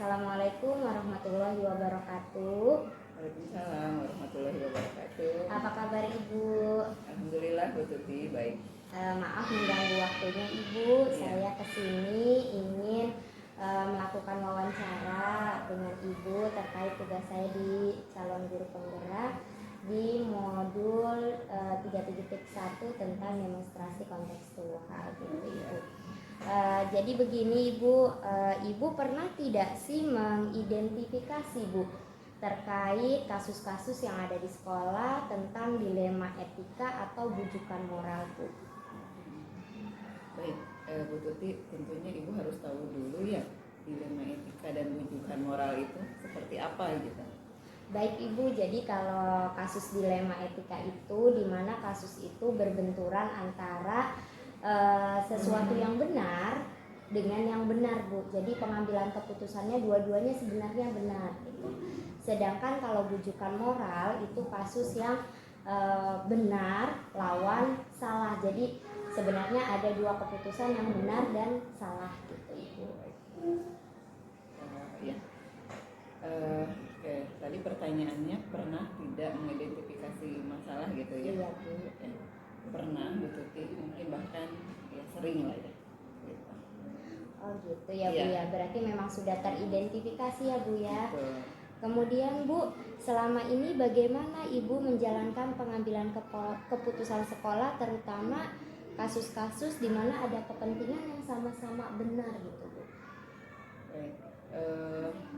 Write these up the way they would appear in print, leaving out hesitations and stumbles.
Assalamualaikum warahmatullahi wabarakatuh. Waalaikumsalam warahmatullahi wabarakatuh. Apa kabar Ibu? Alhamdulillah Bu Tuti baik. Maaf mengganggu waktunya Ibu. Saya kesini ingin melakukan wawancara dengan Ibu terkait tugas saya di calon guru penggerak di modul 3.1 tentang demonstrasi kontekstual gitu Ibu. Jadi begini Ibu, Ibu pernah tidak sih mengidentifikasi Bu terkait kasus-kasus yang ada di sekolah tentang dilema etika atau bujukan moral Bu? Baik, Bu Tuti, tentunya Ibu harus tahu dulu ya dilema etika dan bujukan moral itu seperti apa gitu. Baik Ibu, jadi kalau kasus dilema etika itu di mana kasus itu berbenturan antara sesuatu yang benar dengan yang benar Bu. Jadi pengambilan keputusannya dua-duanya sebenarnya benar gitu. Sedangkan kalau bujukan moral itu kasus yang benar lawan salah. Jadi sebenarnya ada dua keputusan yang benar dan salah gitu Ibu. Oke, tadi pertanyaannya pernah tidak mengidentifikasi masalah gitu ya? Iya Bu. Pernah Bu Tuti, mungkin bahkan ya sering lah ya. Gitu. Oh gitu ya Bu ya. Berarti memang sudah teridentifikasi ya Bu ya. Betul. Kemudian Bu, selama ini bagaimana Ibu menjalankan pengambilan keputusan sekolah, terutama kasus-kasus di mana ada kepentingan yang sama-sama benar gitu Bu? Baik,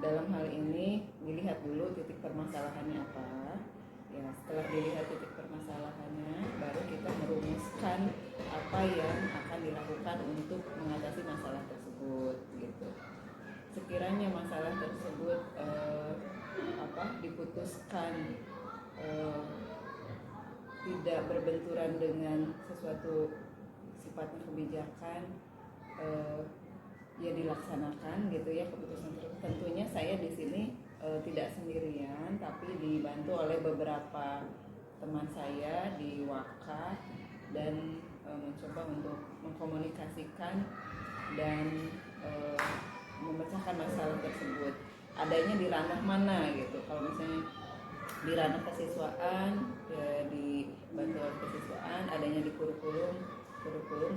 dalam hal ini dilihat dulu titik permasalahannya apa. Ya, setelah dilihat titik permasalahannya, baru kita merumuskan apa yang akan dilakukan untuk mengatasi masalah tersebut gitu. Sekiranya masalah tersebut diputuskan tidak berbenturan dengan sesuatu sifatnya kebijakan, ya dilaksanakan gitu ya keputusan tersebut. Tentunya saya di sini tidak sendirian, tapi dibantu oleh beberapa teman saya di Wakaf dan mencoba untuk mengkomunikasikan dan memecahkan masalah tersebut. Adanya di ranah mana gitu. Kalau misalnya di ranah kesiswaan, ya dibantu oleh kesiswaan, adanya di kurikulum,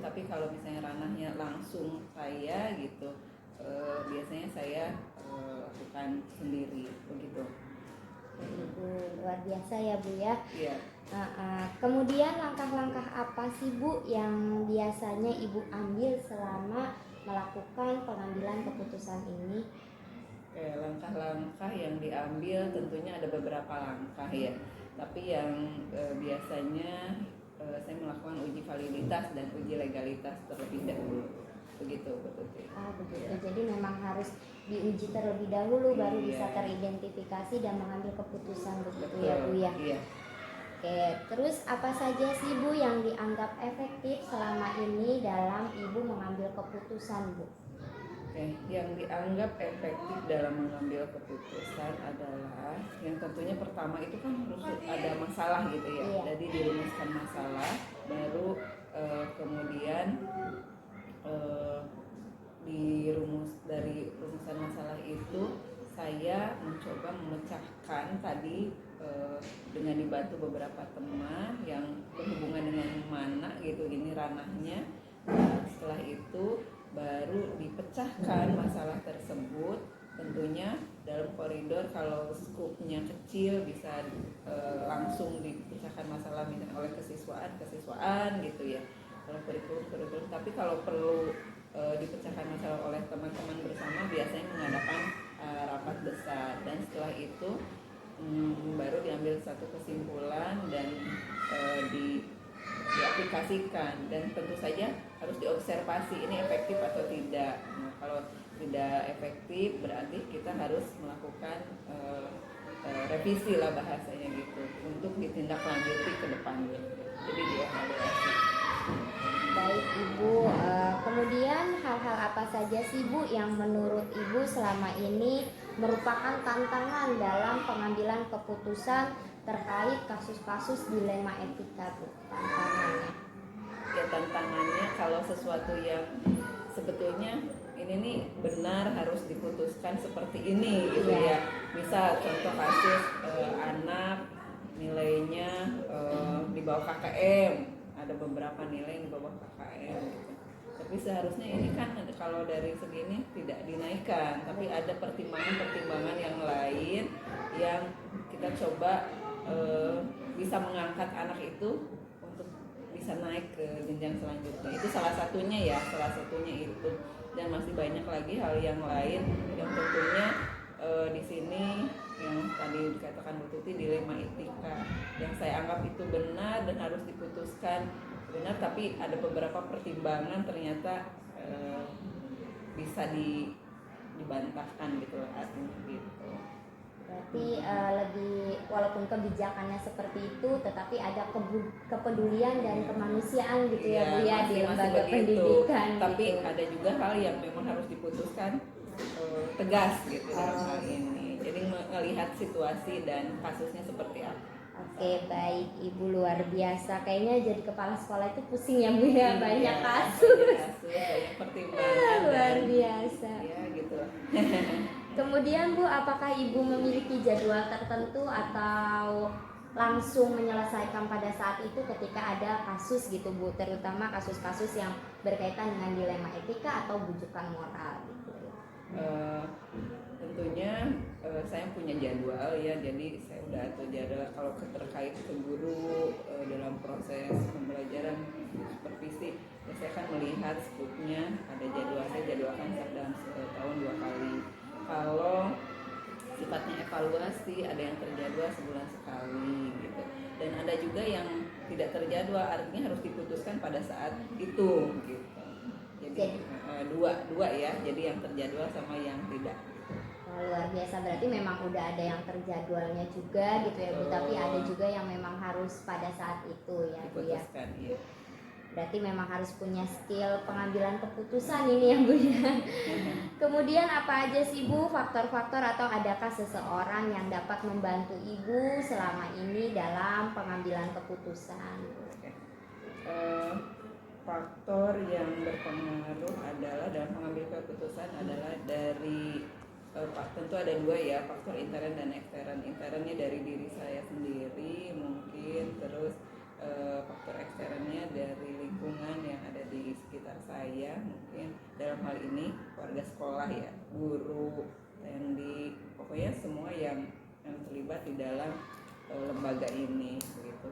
tapi kalau misalnya ranahnya langsung saya gitu, biasanya saya lakukan sendiri begitu. Ibu luar biasa ya Bu ya. Iya. Kemudian langkah-langkah apa sih Bu yang biasanya Ibu ambil selama melakukan pengambilan keputusan ini? Langkah-langkah yang diambil tentunya ada beberapa langkah ya. Tapi yang biasanya saya melakukan uji validitas dan uji legalitas terlebih dahulu. Begitu betul. Begitu. Ya. Jadi memang harus diuji terlebih dahulu baru bisa teridentifikasi dan mengambil keputusan begitu. Betul. Ya Bu ya. Iya. Oke, terus apa saja sih Bu yang dianggap efektif selama ini dalam Ibu mengambil keputusan Bu? Oke, yang dianggap efektif dalam mengambil keputusan adalah yang tentunya pertama itu kan harus ada masalah gitu ya. Iya. Jadi dirumuskan masalah, baru kemudian dari rumusan masalah itu saya mencoba memecahkan tadi dengan dibantu beberapa teman yang berhubungan dengan mana gitu ini ranahnya. Nah, setelah itu baru dipecahkan masalah tersebut, tentunya dalam koridor. Kalau skupnya kecil bisa langsung dipecahkan masalah misalnya oleh kesiswaan gitu ya, kalau kurikulum. Tapi kalau perlu dipecahkan masalah oleh teman-teman bersama, biasanya mengadakan rapat besar, dan setelah itu baru diambil satu kesimpulan dan diaplikasikan, dan tentu saja harus diobservasi ini efektif atau tidak. Nah, kalau tidak efektif berarti kita harus melakukan revisi lah bahasanya gitu untuk ditindaklanjuti ke depannya. Jadi dievaluasi. Baik Ibu, kemudian hal-hal apa saja sih Bu yang menurut Ibu selama ini merupakan tantangan dalam pengambilan keputusan terkait kasus-kasus dilema etika Bu? Tantangannya? Ya tantangannya kalau sesuatu yang sebetulnya ini nih benar harus diputuskan seperti ini gitu Iya. ya. Misal contoh kasus anak nilainya di bawah KKM, ada beberapa nilai yang di bawah KKM gitu. Tapi seharusnya ini kan kalau dari segini tidak dinaikkan, tapi ada pertimbangan-pertimbangan yang lain yang kita coba bisa mengangkat anak itu untuk bisa naik ke jenjang selanjutnya. Itu salah satunya itu, dan masih banyak lagi hal yang lain yang tentunya di sini yang tadi dikatakan Bu Tuti, dilema etika yang saya anggap itu benar dan harus diputuskan benar, tapi ada beberapa pertimbangan ternyata bisa dibantahkan gitu artinya gitu. Berarti lebih, walaupun kebijakannya seperti itu, tetapi ada kepedulian dan kemanusiaan gitu ya Bu ya di masih lembaga begitu. pendidikan. Tapi gitu. ada juga hal yang memang harus diputuskan tegas gitu dalam hal ini. Jadi melihat situasi dan kasusnya seperti apa. Oke, baik Ibu, luar biasa. Kayaknya jadi kepala sekolah itu pusing ya Bu ya, banyak kasus. Banyak pertimbangan. Luar biasa. Ya gitu. Kemudian Bu, apakah Ibu memiliki jadwal tertentu atau langsung menyelesaikan pada saat itu ketika ada kasus gitu Bu, terutama kasus-kasus yang berkaitan dengan dilema etika atau bujukan moral gitu? Tentunya saya punya jadwal ya, jadi saya udah atur jadwal kalau terkait ke guru dalam proses pembelajaran supervisi ya, saya akan melihat skupnya, ada jadwal, saya jadwalkan dalam setahun 2 kali. Kalau sifatnya evaluasi, ada yang terjadwal sebulan sekali gitu, dan ada juga yang tidak terjadwal, artinya harus diputuskan pada saat itu gitu. Jadi dua ya, jadi yang terjadwal sama yang tidak. Luar biasa, berarti memang udah ada yang terjadwalnya juga gitu ya Bu, tapi ada juga yang memang harus pada saat itu ya Bu ya. Iya. Berarti memang harus punya skill pengambilan keputusan ini ya Bu ya. Kemudian apa aja sih Bu faktor-faktor atau adakah seseorang yang dapat membantu Ibu selama ini dalam pengambilan keputusan? Faktor yang berpengaruh adalah dalam pengambil keputusan adalah dari tentu ada 2 ya, faktor intern dan ekstern. Internnya dari diri saya sendiri mungkin, terus faktor eksternnya dari lingkungan yang ada di sekitar saya, mungkin dalam hal ini keluarga sekolah ya, guru, TNI, pokoknya semua yang terlibat di dalam lembaga ini gitu.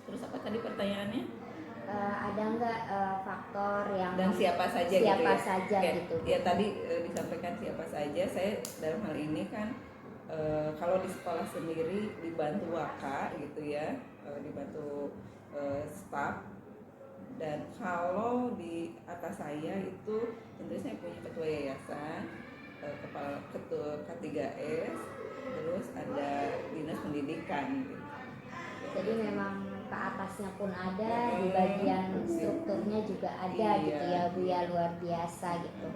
Terus apa tadi pertanyaannya? Ada nggak faktor yang dan siapa saja gitu? Ya tadi disampaikan siapa saja. Saya dalam hal ini kan kalau di sekolah sendiri dibantu waka gitu ya, dibantu staf, dan kalau di atas saya itu tentu saya punya ketua yayasan, kepala ketua K3S, terus ada dinas pendidikan gitu. Jadi memang ke atasnya pun ada, di bagian strukturnya juga ada gitu ya Bu ya, luar biasa gitu.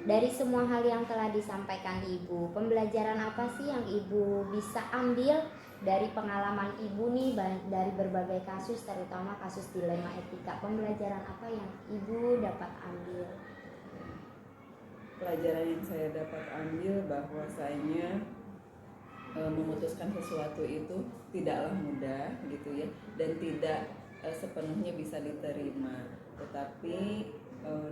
Dari semua hal yang telah disampaikan Ibu, pembelajaran apa sih yang Ibu bisa ambil dari pengalaman Ibu nih dari berbagai kasus, terutama kasus dilema etika? Pembelajaran apa yang Ibu dapat ambil? Pelajaran yang saya dapat ambil bahwasanya memutuskan sesuatu itu tidaklah mudah gitu ya, dan tidak sepenuhnya bisa diterima, tetapi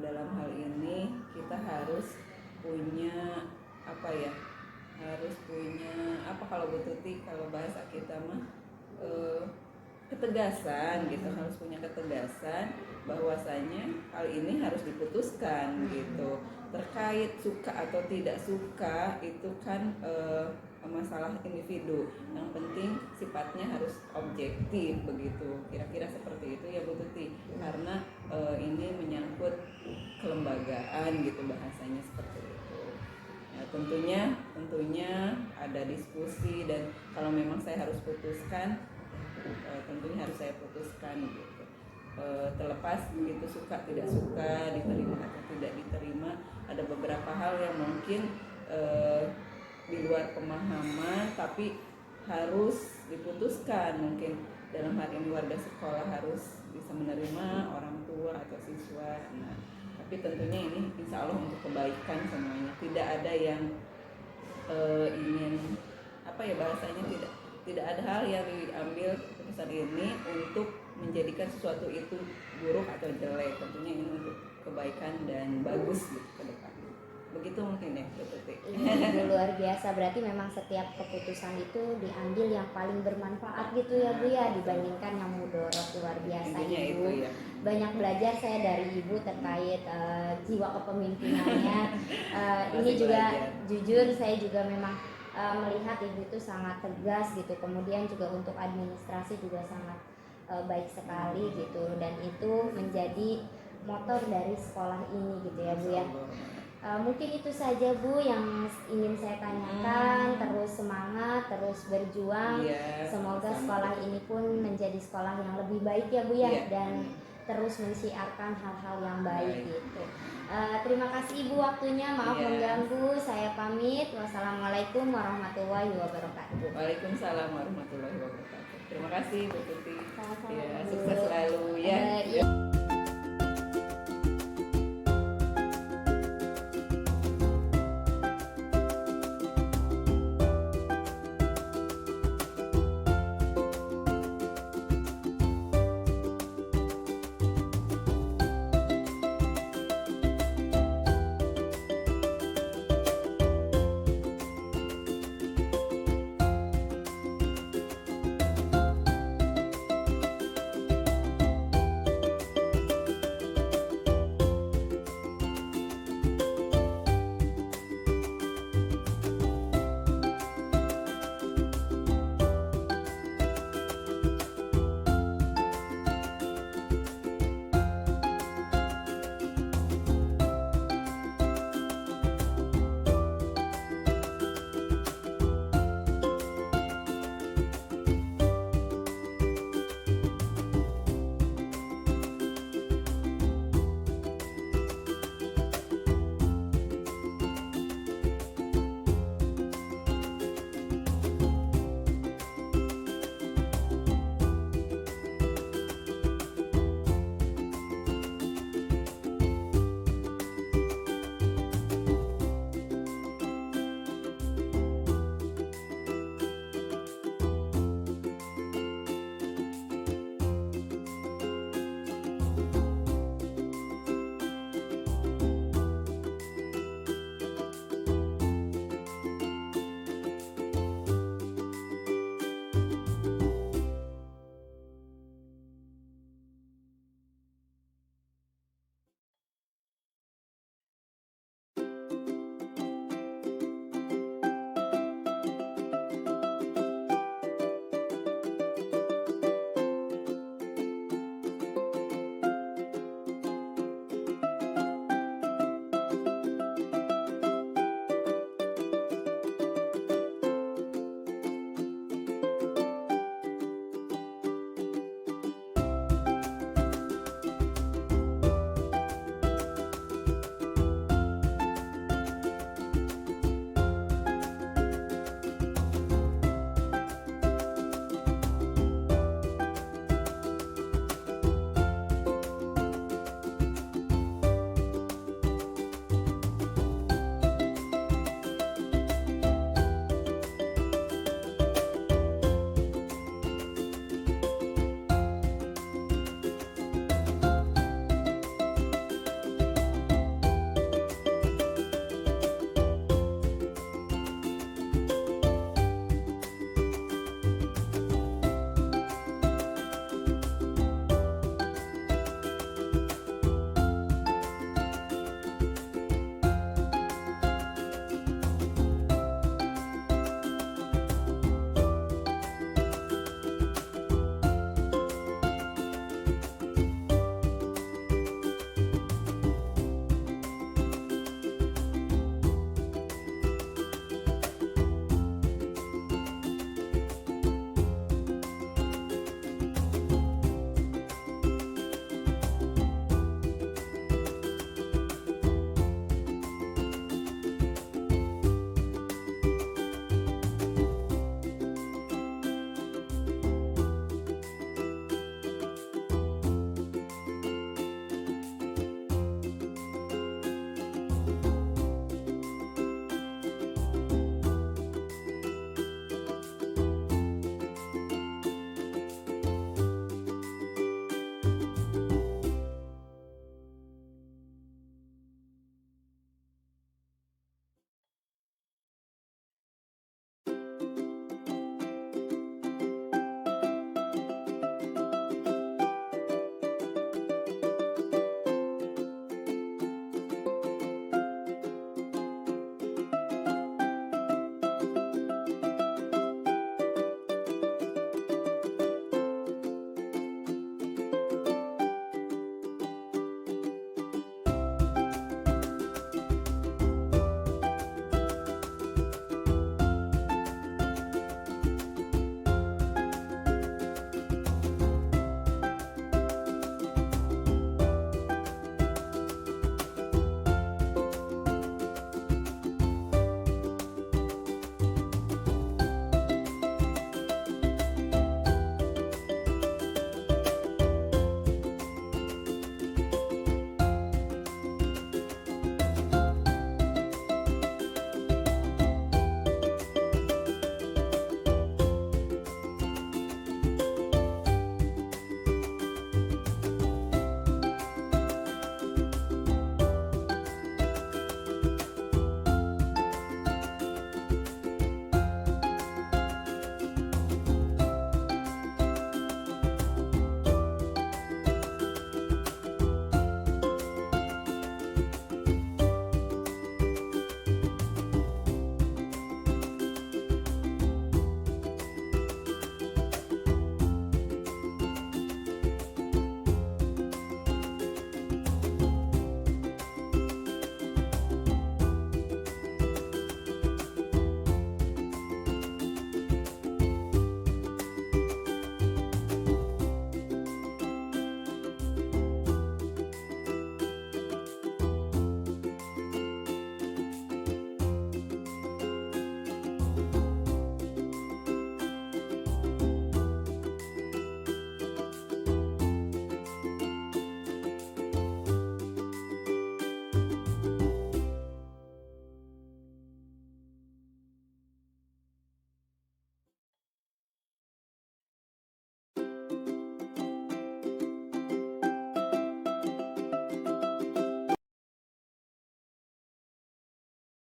dalam hal ini kita harus punya kalau Bu Tuti, kalau bahasa kita mah ketegasan gitu, harus punya ketegasan bahwasanya hal ini harus diputuskan gitu. Terkait suka atau tidak suka itu kan masalah individu, yang penting sifatnya harus objektif begitu, kira-kira seperti itu ya Bu Tuti, karena ini menyangkut kelembagaan gitu, bahasanya seperti itu. Nah, tentunya ada diskusi, dan kalau memang saya harus putuskan, tentunya harus saya putuskan gitu. Terlepas begitu suka tidak suka, diterima atau tidak diterima, ada beberapa hal yang mungkin di luar pemahaman tapi harus diputuskan. Mungkin dalam hal ini warga sekolah harus bisa menerima orang tua atau siswa. Nah, tapi tentunya ini insya Allah untuk kebaikan semuanya. Tidak ada yang ingin apa ya bahasanya, tidak ada hal yang diambil keputusan ini untuk menjadikan sesuatu itu buruk atau jelek. Tentunya ini untuk kebaikan dan bagus gitu ke depan. Begitu mungkin ya, Dr. T. Ini luar biasa, berarti memang setiap keputusan itu diambil yang paling bermanfaat gitu ya Bu ya, dibandingkan yang mudorot. Luar biasa Intinya Ibu. itu ya. Banyak belajar saya dari Ibu terkait jiwa kepemimpinannya. Ini juga belajar. jujur saya juga memang melihat Ibu itu sangat tegas gitu, kemudian juga untuk administrasi juga sangat baik sekali gitu, dan itu menjadi motor dari sekolah ini gitu ya Bu ya. Mungkin itu saja Bu yang ingin saya tanyakan. Terus semangat, terus berjuang. Iya, Semoga sama-sama. sekolah ini pun menjadi sekolah yang lebih baik ya Bu ya, Iya. dan terus mensiarkan hal-hal yang baik Baik. gitu. Terima kasih Ibu waktunya, maaf Iya. mengganggu. Saya pamit. Wassalamualaikum warahmatullahi wabarakatuh. Waalaikumsalam warahmatullahi wabarakatuh. Terima kasih Bu Tuti. Sama-sama, Ya, Bu. sukses selalu ya. Iya.